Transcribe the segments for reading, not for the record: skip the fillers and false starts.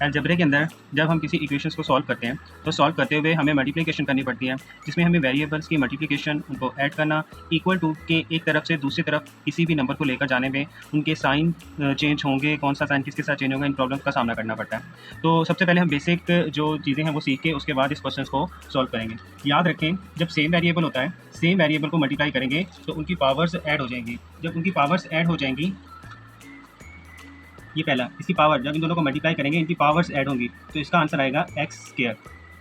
Algebra के अंदर जब हम किसी इक्वेशंस को सॉल्व करते हैं तो सॉल्व करते हुए हमें मल्टीप्लिकेशन करनी पड़ती है, जिसमें हमें वेरिएबल्स की मल्टीप्लिकेशन उनको ऐड करना, इक्वल टू के एक तरफ से दूसरी तरफ किसी भी नंबर को लेकर जाने में उनके साइन चेंज होंगे, कौन सा साइन किसके साथ चेंज होगा, इन प्रॉब्लम्स का सामना करना पड़ता है। तो सबसे पहले हम बेसिक जो चीज़ें हैं वो सीख के उसके बाद इस क्वेश्चन को सॉल्व करेंगे। याद रखें, जब सेम वेरिएबल होता है, सेम वेरिएबल को मल्टीप्लाई करेंगे तो उनकी पावर्स ऐड हो जाएंगी। जब उनकी पावर्स ऐड हो जाएंगी, ये पहला, इसकी पावर जब इन दोनों को मल्टीप्लाई करेंगे इनकी पावर्स ऐड होंगी, तो इसका आंसर आएगा एक्स स्क्वायर।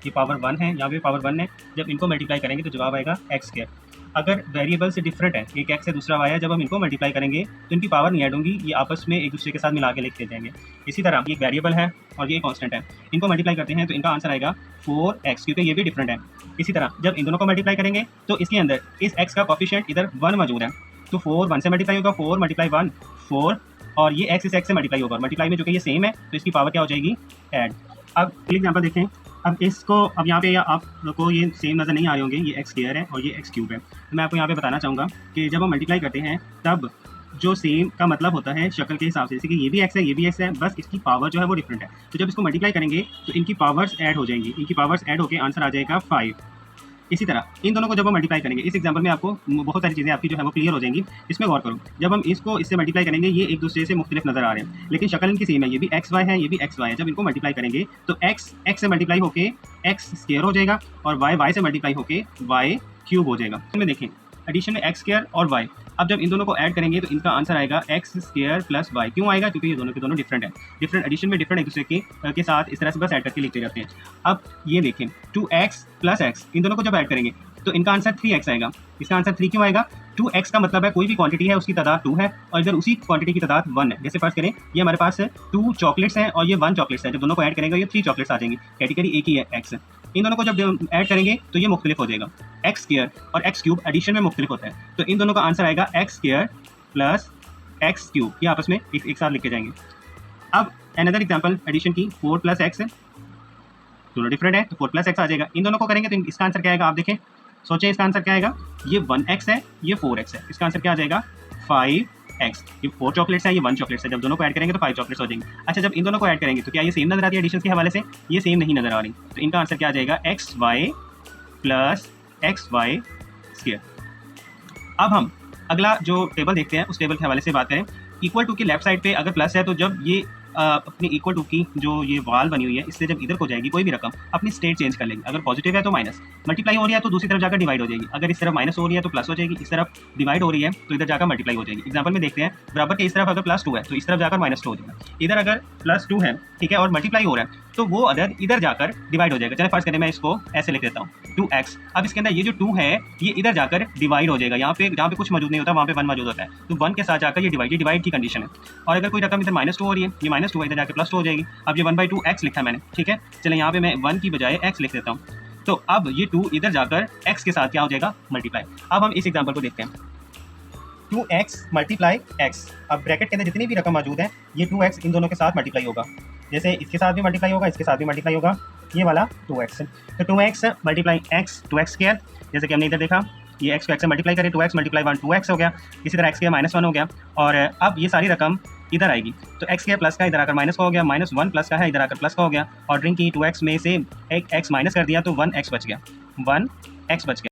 ये पावर 1 है, यहाँ पे पावर 1 है, जब इनको मल्टीप्लाई करेंगे तो जवाब आएगा एक्स स्क्वायर। अगर वेरिएबल से डिफरेंट है, एक एक्स है दूसरा वाई है, जब हम इनको मल्टीप्लाई करेंगे तो इनकी पावर नहीं ऐड होंगी, ये आपस में एक दूसरे के साथ मिला के लिख जाएंगे। इसी तरह ये एक वेरिएबल है और ये कांस्टेंट है, इनको मल्टीप्लाई करते हैं तो इनका आंसर आएगा 4x, क्योंकि ये भी डिफरेंट है। इसी तरह जब इन दोनों को मल्टीप्लाई करेंगे तो इसके अंदर इस x का कोफिशिएंट इधर 1 मौजूद है, तो 4 1 से मल्टीप्लाई होगा, 4 मल्टीप्लाई 1 4, और ये x इस x से मल्टीप्लाई होगा, मल्टीप्लाई में जो कि ये सेम है तो इसकी पावर क्या हो जाएगी, ऐड। अब एग्जांपल देखें, अब इसको, अब यहाँ पे आपको ये सेम नज़र नहीं आ रहे होंगे, ये एक्स स्क्वायर है और ये एक्स क्यूब है। तो मैं आपको यहाँ पे बताना चाहूँगा कि जब हम मल्टीप्लाई करते हैं तब जो सेम का मतलब होता है शक्ल के हिसाब से, जैसे कि ये भी एक्स है ये भी एक्स है, बस इसकी पावर जो है वो डिफरेंट है। तो जब इसको मल्टीप्लाई करेंगे तो इनकी पावर्स ऐड हो जाएंगी, इनकी पावर्स ऐड होकर आंसर आ जाएगा 5। इसी तरह इन दोनों को जब हम मल्टीप्लाई करेंगे, इस एग्जाम्पल में आपको बहुत सारी चीज़ें आपकी जो है वो क्लियर हो जाएंगी। इसमें गौर करो, जब हम इसको इससे मल्टीप्लाई करेंगे ये एक दूसरे से मुख्तलिफ नजर आ रहे हैं, लेकिन शक्ल इनकी सेम है, ये भी एक्स वाई है ये भी एक्स वाई है। जब इनको मल्टीप्लाई करेंगे तो एक्स एक्स से मल्टीप्लाई होके एक्स स्क्वायर हो जाएगा और वाई वाई से मल्टीप्लाई होके वाई क्यूब हो जाएगा। इनमें देखें, एडिशन में एक्स स्क्वायर और वाई, अब जब इन दोनों को ऐड करेंगे तो इनका आंसर आएगा एक्स स्क्वायर प्लस वाई। क्यों आएगा? क्योंकि ये दोनों के दोनों डिफरेंट है, डिफरेंट एडिशन में डिफरेंट एक दूसरे के साथ इस तरह से बस ऐड करके लिखते जाते हैं। अब ये देखें 2x प्लस एक्स, इन दोनों को जब ऐड करेंगे तो इनका आंसर 3x आएगा। इसका आंसर 3 क्यों आएगा? 2x का मतलब है कोई भी क्वांटिटी है उसकी तादाद 2 है और इधर उसी क्वांटिटी की तादाद 1 है। जैसे फर्स्ट करें, ये हमारे पास 2 चॉकलेट्स हैं और ये 1 चॉकलेट्स है, जब दोनों को ऐड करेंगे ये 3 चॉकलेट्स आ जाएंगी, कैटेगरी एक ही है x। इन दोनों को जब ऐड करेंगे तो ये मुख्तलिफ हो जाएगा, एक्स स्क्वायर और एक्स क्यूब एडिशन में मुख्तलिफ होता है, तो इन दोनों का आंसर आएगा x square plus x cube, ये आपस में एक साथ लिखे जाएंगे। अब अनदर एग्जांपल एडिशन की, 4 प्लस एक्स, दोनों डिफरेंट है तो 4 प्लस एक्स आ जाएगा। इन दोनों को करेंगे तो इसका आंसर क्या आएगा, आप देखें, सोचें इसका आंसर क्या आएगा। ये 1x है ये 4x है, इसका आंसर क्या आ जाएगा 5x। ये 4 चॉकलेट्स है ये 1 चॉकलेट्स है, जब दोनों को ऐड करेंगे तो 5 चॉकलेट्स हो जाएंगे। अच्छा, जब इन दोनों को ऐड करेंगे तो क्या ये सेम नजर आती है एडिशन के हवाले से? ये सेम नहीं नजर आ रही, तो इनका आंसर क्या आ जाएगा X Y plus X Y square. अब हम अगला जो टेबल देखते हैं उस टेबल के हवाले से बात करें। इक्वल टू की लेफ्ट साइड पे अगर प्लस है तो जब ये अपनी इक्वल टू की जो ये वाल बनी हुई है इससे जब इधर को जाएगी कोई भी रकम अपनी स्टेट चेंज कर लेगी। अगर पॉजिटिव है तो माइनस, मल्टीप्लाई हो रही है तो दूसरी तरफ जाकर डिवाइड हो जाएगी, अगर इस तरफ माइनस हो रही है तो प्लस हो जाएगी, इस तरफ डिवाइड हो रही है तो इधर जाकर मल्टीप्लाई हो जाएगी। एग्जाम्पल में देखते हैं, बराबर के इस तरफ अगर +2 है तो इस तरफ जाकर -2 हो जाएगा, इधर अगर +2 है ठीक है और मल्टीप्लाई हो रहा है तो वो अदर इधर जाकर डिवाइड हो जाएगा। चलिए फर्स्ट करें, मैं इसको ऐसे लिख देता हूँ 2x। अब इसके अंदर ये जो 2 है ये इधर जाकर डिवाइड हो जाएगा, यहाँ पे जहाँ पे कुछ मौजूद नहीं होता वहाँ पे 1 मौजूद होता है, तो 1 के साथ जाकर ये डिवाइड की कंडीशन है। और अगर कोई रकम इधर -2 हो रही है, ये -2 है इधर जाकर +2 हो जाएगी। अब ये 1/2x लिखा है मैंने, ठीक है, चले यहाँ पे मैं 1 की बजाय x लिख देता हूँ, तो अब ये 2 इधर जाकर x के साथ क्या हो जाएगा, मल्टीप्लाई। अब हम इस एग्जाम्पल को देखते हैं, 2x मल्टीप्लाई x। अब ब्रैकेट के अंदर जितनी भी रकम मौजूद है ये 2x इन दोनों के साथ मल्टीप्लाई होगा, जैसे इसके साथ भी मल्टीप्लाई होगा इसके साथ भी मल्टीप्लाई होगा, ये वाला 2x, तो 2x multiply x 2x square, जैसे कि हमने इधर देखा ये x को x से मल्टीप्लाई करें 2x मल्टीप्लाई 1 2x हो गया। इसी तरह x के -1 हो गया, और अब ये सारी रकम इधर आएगी तो x के प्लस का इधर आकर माइनस का हो गया, -1 प्लस का है इधर आकर प्लस का हो गया, और ड्रिंक की 2x में से एक x माइनस कर दिया तो 1x बच गया, 1x बच गया।